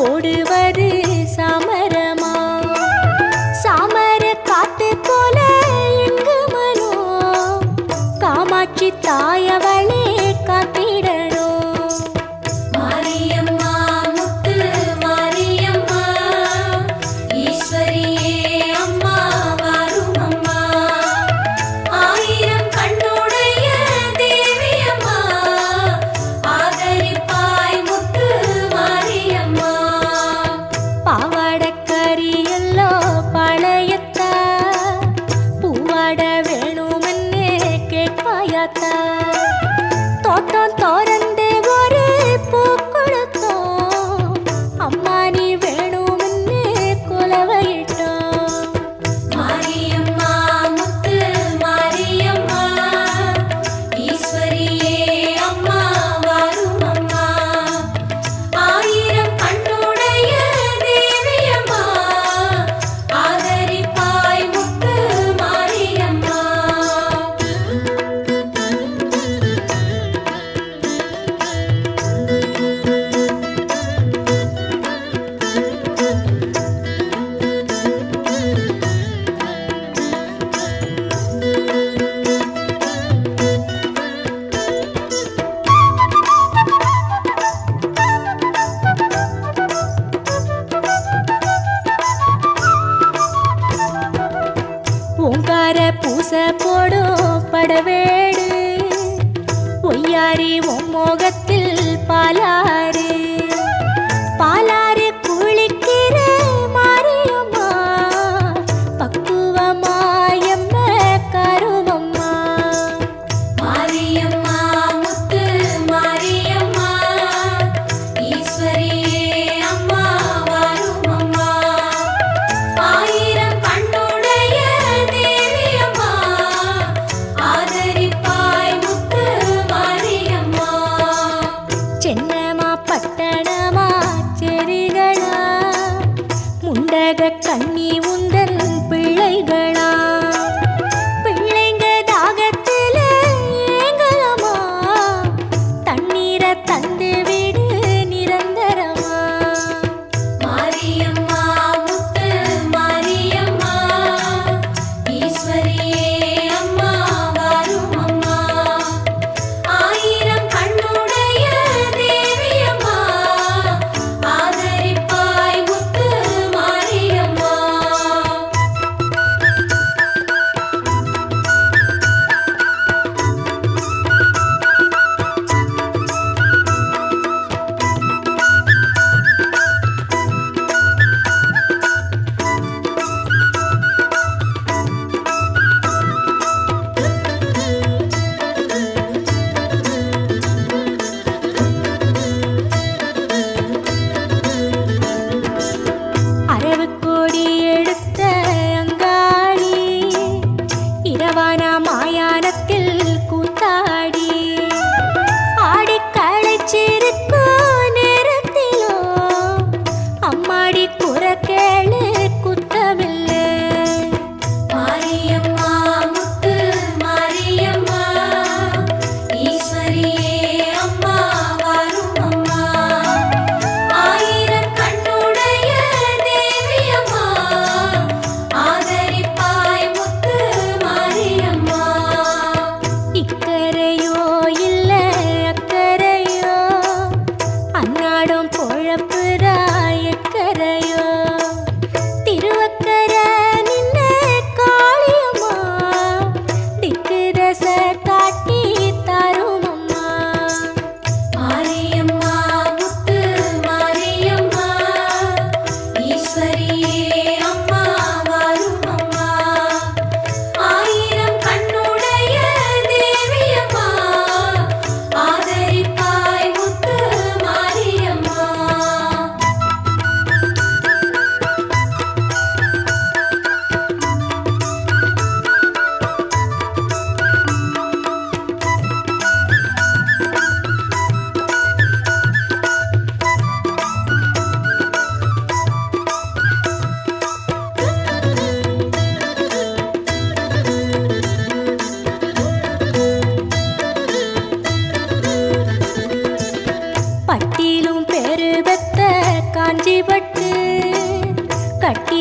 ஓடுவது சாமரமா? சாமர காத்து போல எங்கு மனோ காமாட்சி தாயவளே காத்திடணும். மாரியம்மா முத்து மாரியம்மா ஈஸ்வரியே அம்மா வாரும் அம்மா. ஆயிரம் கண்ணுடைய தேவி அம்மா ஆதரிப்பாய் முத்து மாரியம்மா. பாவாடக்கரி எல்லோ பாளையத்தா பூவாட வேணுமென்னு கேட்பாயாத்தா? தோட்டம் தோரந்து ஒரு பூ கொடுத்தோம் அம்மா நீ வேணுமென்னு குலவையிட்டோம். மாரியம்மா முத்து மாரியம்மா ஈஸ்வரியே அம்மா வாரும் அம்மா. ஆயிரம் கண்ணுடைய தேவி அம்மா ஆதரிப்பாய் முத்து மாரியம்மா. ஓங்கார பூச போடும் படவேடு ஒய்யாரி மோகத்தில் பாலாறு பாலாறு குளிக்கிற மாரியம்மா பக்குவமாயம்ம கருமம்மா. மாரியம்மா முத்து மாரியம்மா ஈஸ்வரியே அம்மா வாரும் அம்மா. ஆயிரம் கண்ணுடைய தேவி அம்மா ஆதரிப்பாய் முத்து மாரியம்மா. சென்னமா பட்டணமா செரிகளா முண்டக கண்ணி உந்தன் பிள்ளைகளா? பிள்ளைங்க தாகத்தில ஏங்கலமா தண்ணீரை தந்து விடு நிரந்தரமா. மாரியம்மா முத்து மாரியம்மா ஈஸ்வரியே அம்மா வாரும் அம்மா. ஆயிரம் கண்ணுடைய தேவி அம்மா ஆதரிப்பாய் முத்து மாரியம்மா. அரவு கோடி எடுத்த அங்காளி இரவான மாயானத்தில் கூத்தாடி ஆடி களைச்சிருக்கும் நேரத்திலோ அம்மாடி குறக்கேளு குத்தமில்லை. மாரியம்மா முத்து மாரியம்மா ஈஸ்வரியே அம்மா வாரும் அம்மா. ஆயிரம் கண்ணுடைய தேவி அம்மா ஆதரிப்பாய் முத்து மாரியம்மா. இக்கரையோ இல்ல அக்கரையோ அன்னாடம் பொழப்புறா எக்கரையோ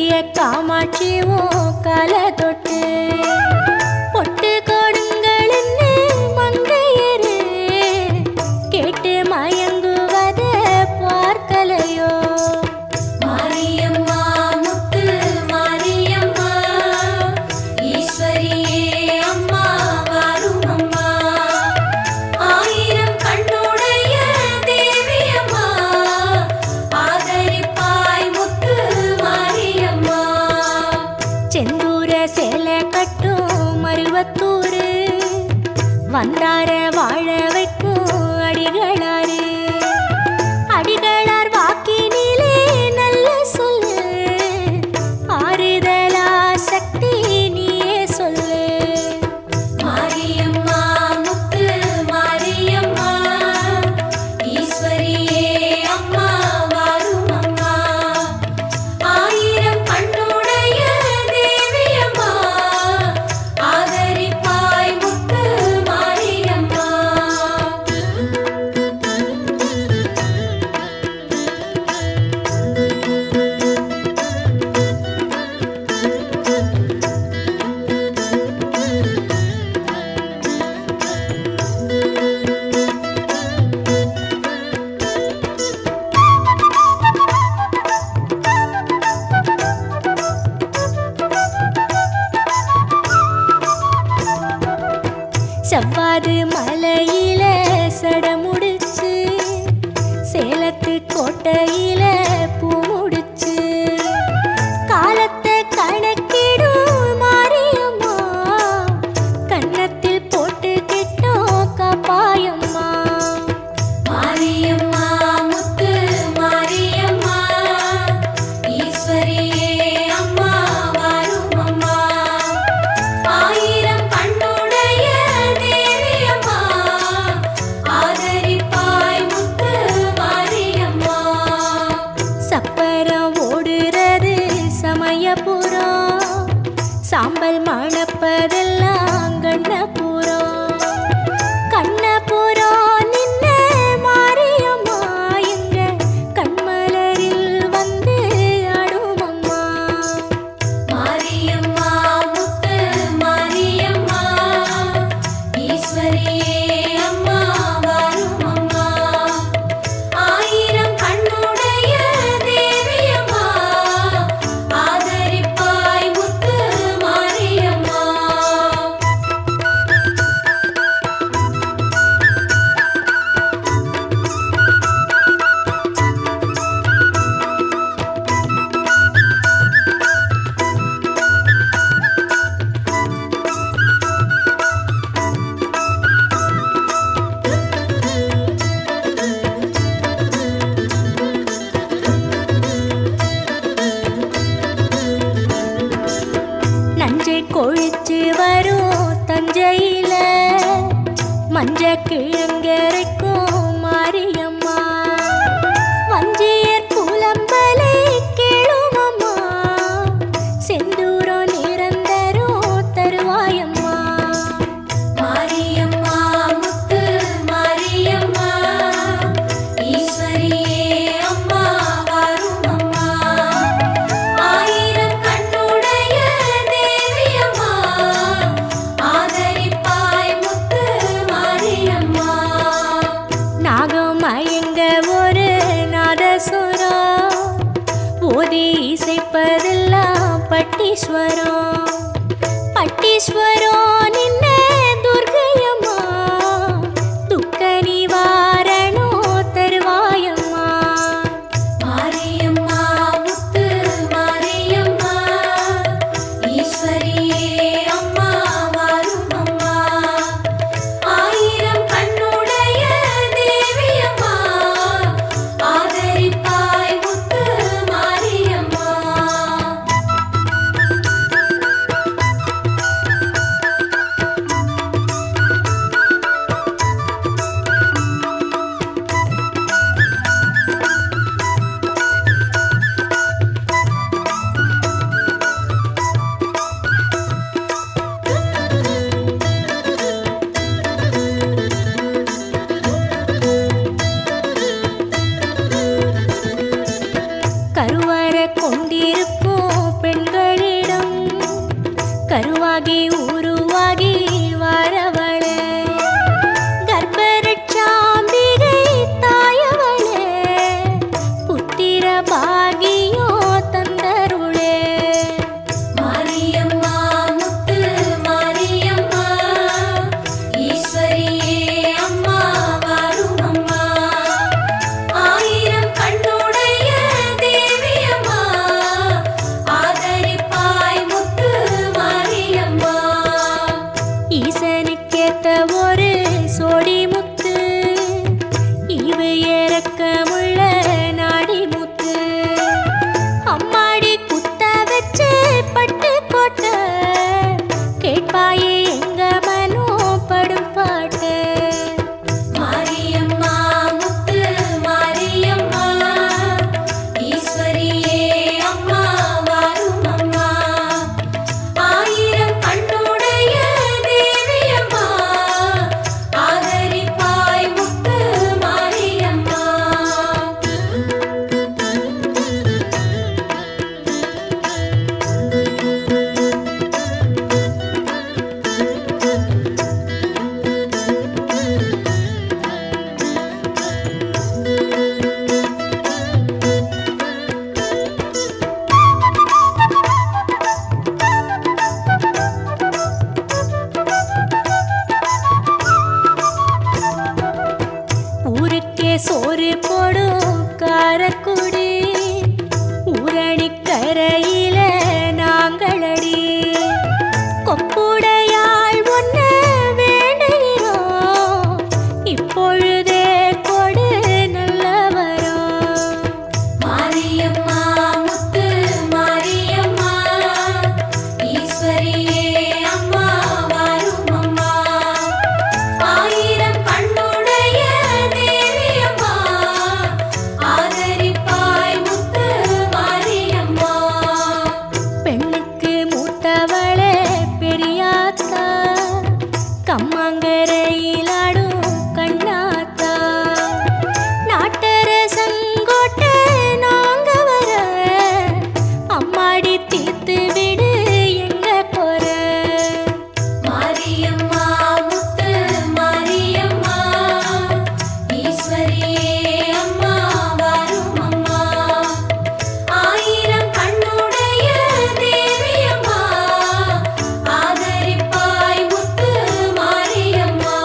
சத்திய காமாட்சியும் காலை தொட்டு பொட்டு கொடுங்கள்னு மங்கையரு கேட்டு மயங்குவத பார்க்கலையோ? மாரியம்மா முத்து மாரியம்மா ஈஸ்வரியே அம்மா வாரும் அம்மா ஆயிரம் கண்ணுடைய தேவியம்மா ஆதரிப்பாய் முத்து மாரியம்மா செந்தூர சேலை கட்டும் மருவத்தூரு வந்தார வாழ வைக்கும் அடிகளாரு அடிகளார் வாக்கினிலே நல்ல சொல்லு ஆறுதலா சக்தி நீயே சொல்லு. மாரியம்மா முத்து மாரியம்மா ஈஸ்வரியே அம்மா வாரும் அம்மா ஆயிரம் கண்ணுடைய தேவியம்மா ஆதரிப்பாய் முத்து மாரியம்மா செவ்வாது மலையில சடமுடிச்சு சேலத்து கோட்டையில பூ முடிச்சு காலத்தை கணக்கிடும் மாரியம்மா கன்னத்தில் போட்டு கிட்டோம் காப்பாயம்மா. மாரியம்மா முத்து மாரியம்மா ஈஸ்வரியே அம்மா வாரும் அம்மா ஆயிரம் கண்ணுடைய தேவியம்மா ஆதரிப்பாய் முத்து மாரியம்மா சப்பரம் ஓடுறது சமயபுரம் சாம்பல் மணப்பதெல்லாம் கண்ணபுரம் கண்ணபுரம் நின்ன மாரியம்மா எங்க கண்மலரில் வந்து ஆடுமம்மா. மாரியம்மா முத்து மாரியம்மா ஈஸ்வரியே அம்மா வாரும் அம்மா ஆயிரம் கண்ணுடைய தேவியம்மா ஆதரிப்பாய் முத்து மாரியம்மா நஞ்சை கொழிச்சு வரும் தஞ்சையில மஞ்ச கிழங்கரைக்கும் மாரியம்மா வஞ்சியர் புலம்பலை கேளுமம்மா செந்தூரம் நிரந்தரம் தருவாயம்மா. மாரியம்மா முத்து மாரியம்மா ஈஸ்வரியே அம்மா வாரும் அம்மா ஆயிரம் கண்ணுடைய தேவியம்மா ஆதரிப்பாய் முத்து மாரியம்மா நாகம் மயங்க ஒரு நாதசுரம் ஓதி இசைப்பதெல்லாம் பட்டீஸ்வரம் பட்டீஸ்வரம் நின்ன துர்க்கையம்மா துக்க நிவாரணம் தருவாயம்மா. மாரியம்மா முத்து மாரியம்மா ஈஸ்வரியே அம்மா வாரும் அம்மா ஆயிரம் கண்ணுடைய தேவியம்மா ஆதரிப்பாய் முத்து மாரியம்மா உருவாகி உருவாகி வரவளே கர்ப்பரட்சாம்பிகை தாயவளே புத்திர பாகியோ தந்தருளே மாரியம்மா முத்து மாரியம்மா ஈஸ்வரியே அம்மா வாரும் அம்மா ஆயிரம் கண்ணுடைய தேவியம்மா ஆதரிப்பாய் முத்து மாரியம்மா ஈசனுக்கேத்த ஒரு சோடி முத்து இவு இறக்கமுள்ள நாடி முத்து அம்மாடி குத்த வச்சு பட்டு கோட்டை கேட்பாயே எங்க மனோ படும் பாட்டு மாரியம்மா முத்து மாரியம்மா ஈஸ்வரியே அம்மா வாரும் அம்மா ஆயிரம் கண்ணுடைய தேவியம்மா ஆதரிப்பாய் முத்து மாரியம்மா ஊருக்கே சோறு போடும் காரக்குடி ஊரணிக்கரையில நாங்களடி கொப்புடையாள் ஒன்று வேண்டுகிறோம் இப்பொழுதே கொடு நல்ல வரோம் மாரியம்மா முத்து மாரியம்மா ஈஸ்வரியே அம்மா வாரும் அம்மா ஆயிரம் கண்ணுடைய தேவியம்மா ஆதரிப்பாய் முத்து மாரியம்மா பெண்ணுக்கு மூத்தவளே பெரியாத்தா கம்மாங்கரையிலாடும் கண்ணாத்தா நாட்டரசங்கோட்டை நாங்க வர அம்மாடி தீர்த்து விடு எங்க போற மாரியம்மா முத்து மாரியம்மா ஈஸ்வரியே அம்மா வாரும் அம்மா ஆயிரம் கண்ணுடைய தேவியம்மா ஆதரிப்பாய் முத்து மாரியம்மா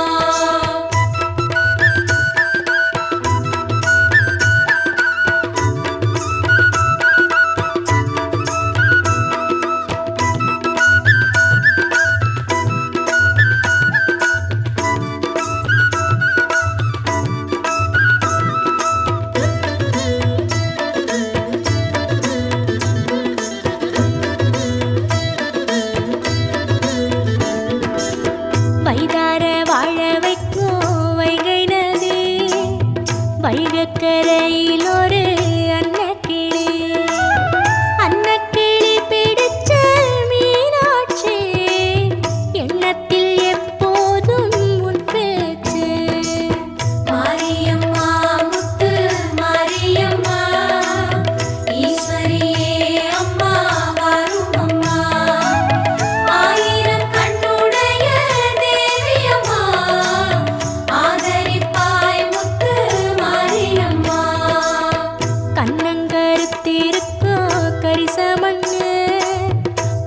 வைதார வாழ வைக்கும் வைகை நதி வைகக்கரையில் ஒரு அன்னக்கிளி அன்னக்கிளி பிடிச்ச மீனாட்சி எண்ணத்தில் எப்போதும் உன் பேச்சு மாரியம்மா முத்து மாரியம்மா ஈஸ்வரியே அம்மா வாரும் அம்மா ஆயிரம் கண்ணுடைய தேவியம்மா ஆதரிப்பாய் முத்து மாரியம்மா கண்ணங்கருத்திருக்கும் கரிசமண்ணு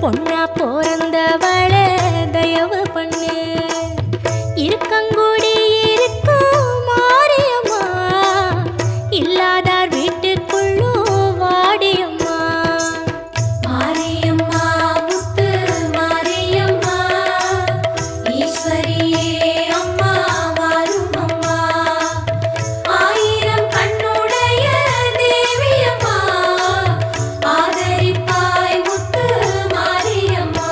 பொண்ணா பிறந்தவளே தயவு பண்ணு இருக்கங்குடி இருக்கும் மாரியம்மா இல்லாதார் வீட்டுக்குள்ளும் வாடியம்மா மாரியம்மா முத்து மாரியம்மா ஈஸ்வரியே அம்மா வாரும் அம்மா ஆயிரம் கண்ணுடைய தேவியம்மா ஆதரிப்பாய் முத்து மாரியம்மா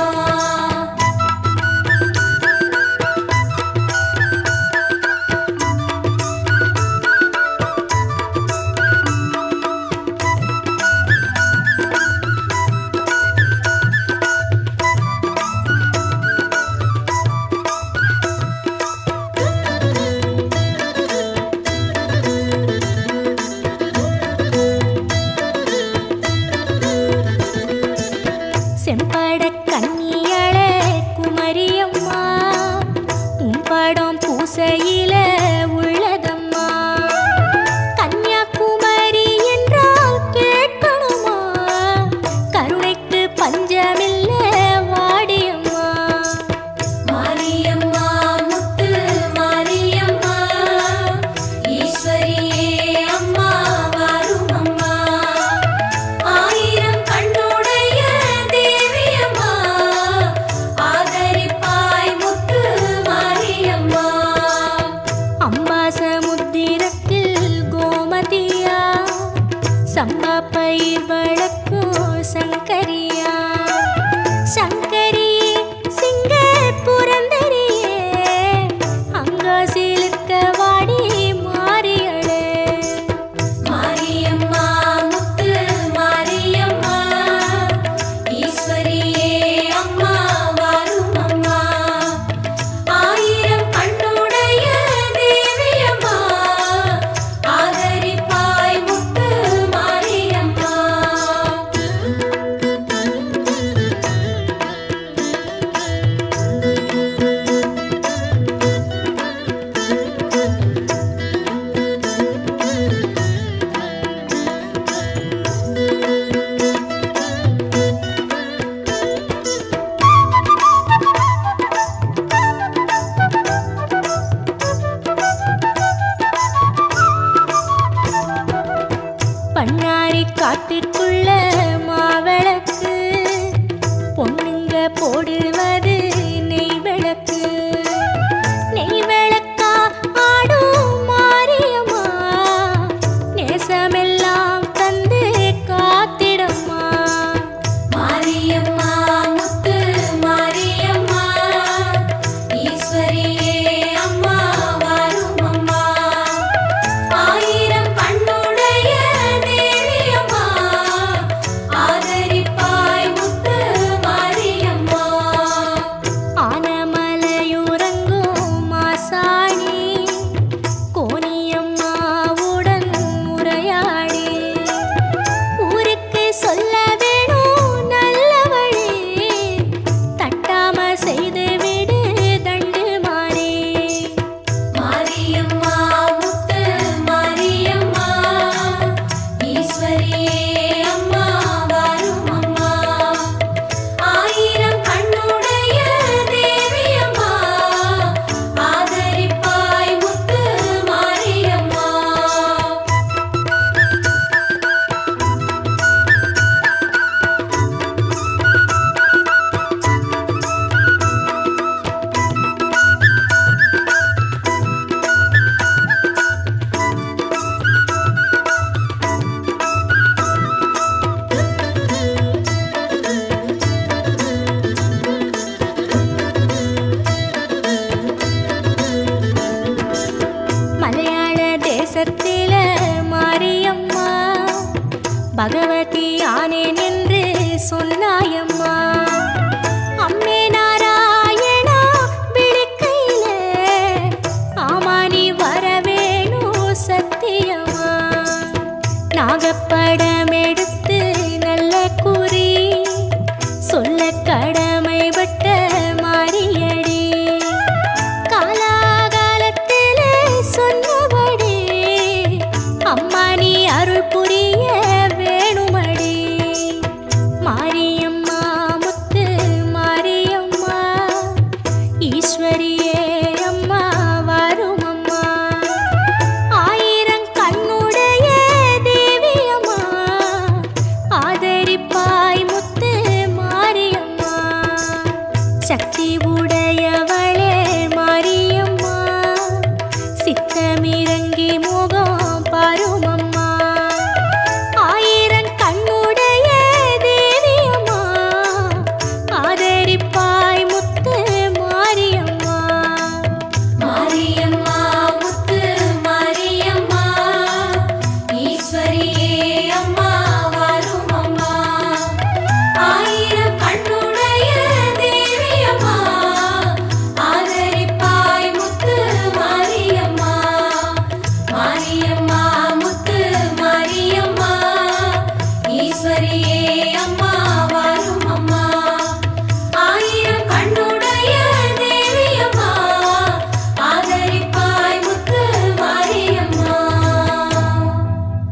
சங்கரியா சங்கரியே சிங்க புரந்தரியே அங்காசிலுக்க வாடி மாறியளே மாரியம்மா முத்து மாரியம்மா ஈஸ்வரியே அம்மா வாரும் அம்மா ஆயிரம் கண்ணுடைய தேவியம்மா ஆதரிப்பாய் முத்து மாரியம்மா பண்ணாரி காட்டுக்குள்ள மாவிளக்கு பொண்ணுங்க போடுவது நெய் விளக்கு நெய் விளக்கா ஆடும் மாரியம்மா நேசமெல்லாம் தந்து காத்திடம்மா மாரியம்மா முத்து மாரியம்மா ஈஸ்வரியே அம்மா வாரும் அம்மா ஆயிரம் கண்ணுடைய தேவியம்மா ஆதரிப்பாய் முத்து மாரியம்மா ஆனமலையுறங்கும் மாசாணி கோணியம்மாவுடன் உரையாடி ஊருக்கு சொல்ல வேணும் நல்ல வழி தட்டாம செய்து விடு தண்டு மாறி மாரியம்மா முத்து மாரியம்மா ஈஸ்வரியே அம்மா வாரும் அம்மா ஆயிரம் கண்ணுடைய தேவியம்மா ஆதரிப்பாய் முத்து மாரியம்மா மலையாள தேசத்தில மாரியம்மா பகவதி ஆனேன் என்று சொன்னாயம்மா